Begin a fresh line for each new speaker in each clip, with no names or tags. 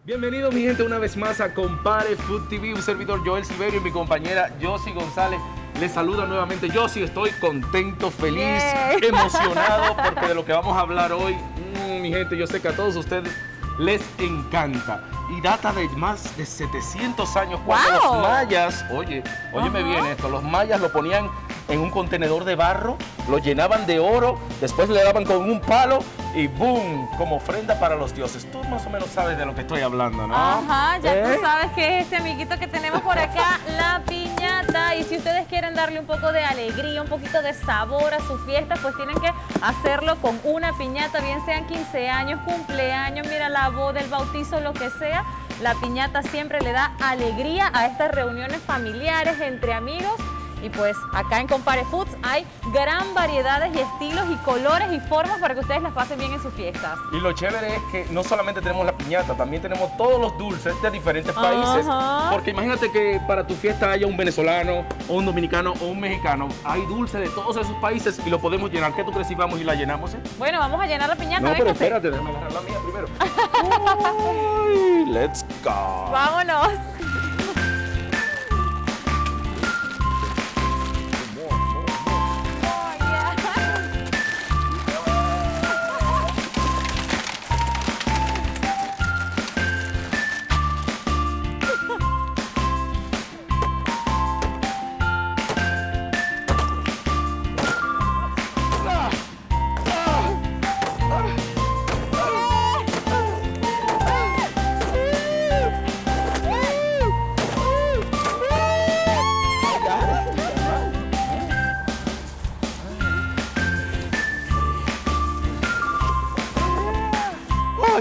Bienvenido mi gente una vez más a Compare Food TV, un servidor Joel Silverio y mi compañera Josie González. Les saluda nuevamente. Josie, estoy contento, feliz, emocionado porque de lo que vamos a hablar hoy, mi gente, yo sé que a todos ustedes les encanta. Y data de más de 700 años cuando los mayas, óyeme bien esto, los mayas lo ponían en un contenedor de barro, lo llenaban de oro, después le daban con un palo y ¡boom! Como ofrenda para los dioses. Tú más o menos sabes de lo que estoy hablando, ¿no?
Ajá, ya tú sabes que es este amiguito que tenemos por acá, la piñata. Y si ustedes quieren darle un poco de alegría, un poquito de sabor a su fiesta, pues tienen que hacerlo con una piñata, bien sean 15 años, cumpleaños, mira, la boda, el bautizo, lo que sea. La piñata siempre le da alegría a estas reuniones familiares entre amigos. Y pues acá en Compare Foods hay gran variedades y estilos y colores y formas para que ustedes las pasen bien en sus fiestas.
Y lo chévere es que no solamente tenemos la piñata, también tenemos todos los dulces de diferentes países. Porque imagínate que para tu fiesta haya un venezolano, o un dominicano, o un mexicano. Hay dulces de todos esos países y lo podemos llenar. ¿Qué tú crees si vamos y la llenamos?
Bueno, vamos a llenar la piñata.
No, pero espérate, déjame agarrar la mía primero. Uy, let's go.
Vámonos.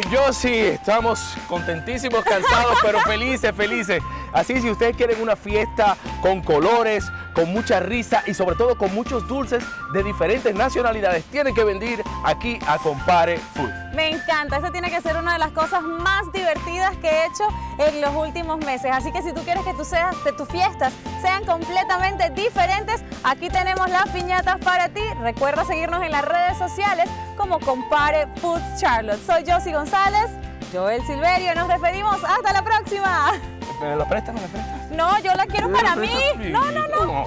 Yo sí, estamos contentísimos, cansados, pero felices, felices. Así, si ustedes quieren una fiesta con colores, con mucha risa y sobre todo con muchos dulces de diferentes nacionalidades, tienen que venir aquí a Compare Food.
Me encanta, eso tiene que ser una de las cosas más divertidas que he hecho en los últimos meses. Así que si tú quieres que tus fiestas sean completamente diferentes, aquí tenemos las piñatas para ti. Recuerda seguirnos en las redes sociales como Compare Foods Charlotte. Soy Josie González, Joel Silverio, nos despedimos, hasta la próxima.
¿Me la prestas? ¿Me la prestas?
No, yo la quiero para mí.
No.